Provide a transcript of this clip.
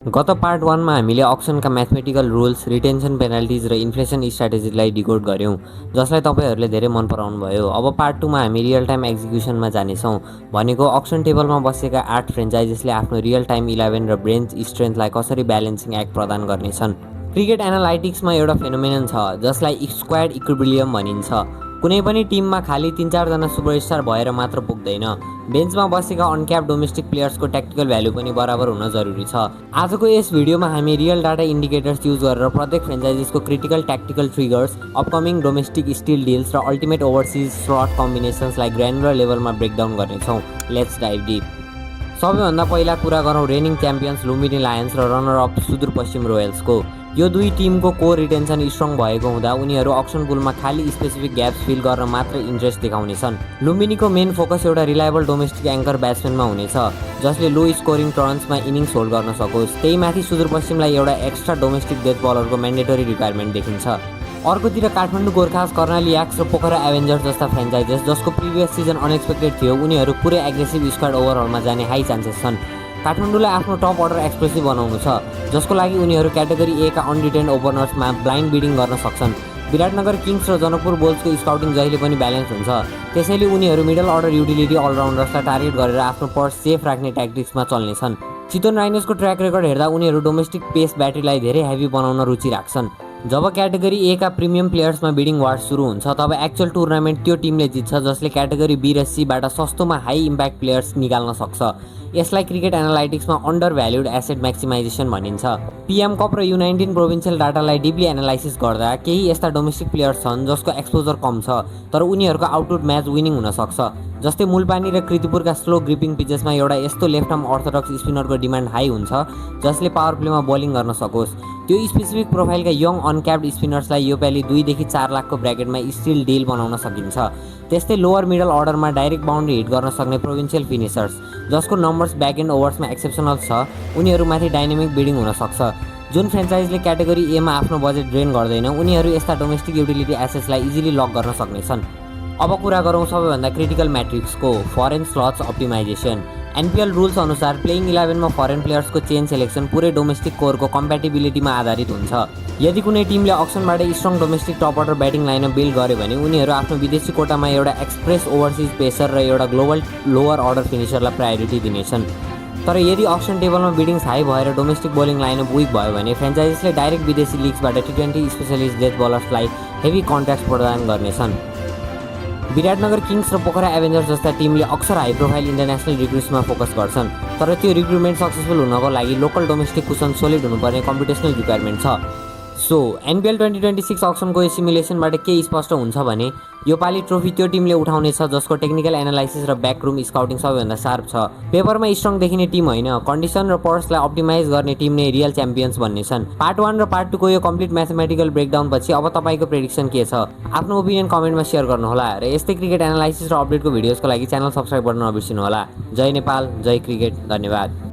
गत पार्ट 1 मा हामीले अक्सनका म्याथमेटिकल रुल्स, रिटेन्सन पेनल्टिज र इन्फ्लेसन स्ट्र्याटेजीलाई डिकोड गर्यौं, जसलाई तपाईहरूले धेरै मन पराउनु भयो। अब पार्ट 2 मा हामी रियल टाइम एक्जिक्युसनमा जानेछौँ। भनेको अक्सन टेबलमा बसेका 8 फ्रेन्चाइजिसले आफ्नो रियल टाइम 11 र बेन्च स्ट्रेन्थलाई कसरी ब्यालेन्सिङ एक्ट प्रदान गर्नेछन्। क्रिकेट एनालाइटिक्समा एउटा फेनोमेनन छ जसलाई स्क्वाड इक्विलिब्रियम भनिन्छ। कुनै पनि टिममा खाली 3-4 जना सुपरस्टार भएर मात्र पुग्दैन। बेन्चमा बसेका अनक्याप डोमेस्टिक प्लेयर्सको ट्याक्टिकल भ्यालु पनि बराबर हुन जरुरी छ। आजको यस भिडियोमा हामी रियल डाटा इन्डिकेटर्स युज गरेर प्रत्येक फ्रेन्चाइजिसको critical tactical triggers, upcoming domestic steal deals र अल्टिमेट ओभरसिज स्लट कम्बिनेसन्सलाई ग्रानुलर लेभलमा ब्रेकडाउन गर्नेछौँ। Let's dive deep. सबैभन्दा पहिला कुरा गरौँ रेनिङ च्याम्पियन्स लुम्बिनी लायन्स र रनर अप सुदूरपश्चिम रोयल्सको। यो दुई टिमको कोर रिटेन्सन स्ट्रङ भएको हुँदा उनीहरू अक्सन पुलमा खाली स्पेसिफिक ग्याप्स फिल गर्न मात्र इन्ट्रेस्ट देखाउनेछन्। लुम्बिनीको मेन फोकस एउटा रिलायबल डोमेस्टिक एङ्कर ब्याट्सम्यानमा हुनेछ जसले लो स्कोरिङ टर्न्समा इनिङ्स होल्ड गर्न सकोस्। त्यही माथि सुदूरपश्चिमलाई एउटा एक्स्ट्रा डोमेस्टिक डेथ बलरको म्यान्डेटरी रिक्वायरमेन्ट देखिन्छ। अर्कोतिर काठमाडौँ गोर्खास, कर्णाली याक्स र पोखरा एभेन्जर्स जस्ता फ्रेन्चाइजेस जसको प्रिभियस सिजन अनएक्सपेक्टेड थियो, उनीहरू पुरै एग्रेसिभ स्क्वाड ओभरअलमा जाने हाई चान्सेस छन्। काठमाडौँलाई आफ्नो टप अर्डर एक्सप्लोसिभ बनाउनु छ, जसको लागि उनीहरू क्याटेगोरी ए का अनडिटेन्ड ओपनर्समा ब्लाइन्ड बिडिङ गर्न सक्छन्। विराटनगर किङ्स र जनकपुर बुल्सको स्काउटिङ जहिले पनि ब्यालेन्स हुन्छ, त्यसैले उनीहरू मिडल अर्डर युटिलिटी अलराउन्डर्सलाई टार्गेट गरेर आफ्नो पर्स सेफ राख्ने ट्याक्टिक्समा चल्नेछन्। चितवन राइनोसको ट्र्याक रेकर्ड हेर्दा उनीहरू डोमेस्टिक पेस ब्याट्रीलाई धेरै हेभी बनाउन रुचि राख्छन्। जब क्याटेगोरी ए का प्रिमियम प्लेयर्समा बिडिङ वार सुरु हुन्छ, तब एक्चुअल टुर्नामेन्ट त्यो टिमले जित्छ जसले क्याटेगोरी बी र सीबाट सस्तोमा हाई इम्प्याक्ट प्लेयर्स निकाल्न सक्छ। यसलाई क्रिकेट एनालाइटिक्समा अन्डर भ्याल्युड एसेट म्याक्सिमाइजेसन भनिन्छ। पिएम कप र U19 प्रोभिन्सियल डाटालाई डिपली एनालाइसिस गर्दा केही यस्ता डोमेस्टिक प्लेयर्स छन् जसको एक्सपोजर कम छ तर उनीहरूको आउटवुड म्याच विनिङ हुन सक्छ। जस्तै मुलपानी र कृतिपुरका स्लो ग्रिपिङ पिचेसमा एउटा यस्तो लेफ्ट आर्म अर्थोडक्स स्पिनरको डिमान्ड हाई हुन्छ जसले पावर प्लेमा बलिङ गर्न सकोस्। त्यो स्पेसिफिक प्रोफाइलका यङ अनक्याप्ड स्पिनर्सलाई योपालि 2 देखि 4 लाखको ब्र्याकेटमा स्टिल डिल बनाउन सकिन्छ। त्यस्तै लोवर मिडल अर्डरमा डाइरेक्ट बाउन्ड्री हिट गर्न सक्ने प्रोभिन्सियल फिनिसर्स जसको नम्बर्स ब्याक एन्ड ओभर्समा एक्सेप्सनल छ, उनीहरूमाथि डाइनामिक बिडिङ हुन सक्छ। जुन फ्रेन्चाइजले क्याटेगोरी एमा आफ्नो बजेट ड्रेन गर्दैन, उनीहरू यस्ता डोमेस्टिक युटिलिटी एसेट्सलाई इजिली लक गर्न सक्नेछन्। अब कुरा गरौँ सबैभन्दा क्रिटिकल म्याट्रिक्सको, foreign slots optimization. NPL rules अनुसार प्लेइङ 11मा फरेन प्लेयर्सको चेन सेलेक्सन पुरै डोमेस्टिक कोरको कम्प्याटिबिलिटीमा आधारित हुन्छ। यदि कुनै टिमले अक्सनबाट strong domestic top order batting lineup build गर्यो भने उनीहरू आफ्नो विदेशी कोटामा एउटा एक्सप्रेस ओभरसिज पेसर र एउटा ग्लोबल लोवर अर्डर फिनिसरलाई प्रायोरिटी दिनेछन्। तर यदि अक्सन टेबलमा बिडिङ्स हाई भएर डोमेस्टिक बोलिङ लाइनअप विक भयो भने फ्रेन्चाइजिसले डाइरेक्ट विदेशी लिग्सबाट T20 स्पेसलिस्ट डेथ बलर्सलाई हेभी कन्ट्र्याक्ट प्रदान गर्नेछन्। विराटनगर किङ्स र पोखरा एभेन्जर्स जस्ता टिमले अक्सर हाई प्रोफाइल इन्टरनेसनल रिक्रुट्समा फोकस गर्छन्, तर त्यो रिक्रुटमेन्ट सक्सेसफुल हुनको लागि लोकल डोमेस्टिक कुसन सोलिड हुनुपर्ने कम्पिटेसनल रिक्वायरमेन्ट छ। सो एनपिएल 2026 अक्सनको सिमुलेसनबाट के स्पष्ट हुन्छ भने योपालि ट्रोफी त्यो टिमले उठाउनेछ जसको टेक्निकल एनालाइसिस र ब्याकरुम स्काउटिङ सबैभन्दा शार्प छ। पेपरमा स्ट्रङ देखिने टिम होइन, कन्डिसन र पर्सलाई अप्टिमाइज गर्ने टिम नै रियल च्याम्पियन्स भन्नेछन्। पार्ट 1 र पार्ट 2 को यो कम्प्लिट म्याथमेटिकल ब्रेकडाउन पछि अब तपाईँको प्रेडिक्सन के छ? आफ्नो ओपिनियन कमेन्टमा सेयर गर्नुहोला र यस्तै क्रिकेट एनालाइसिस र अपडेटको भिडियोजको लागि च्यानल सब्स्क्राइब गर्न नबिर्सिनुहोला। जय नेपाल, जय क्रिकेट, धन्यवाद।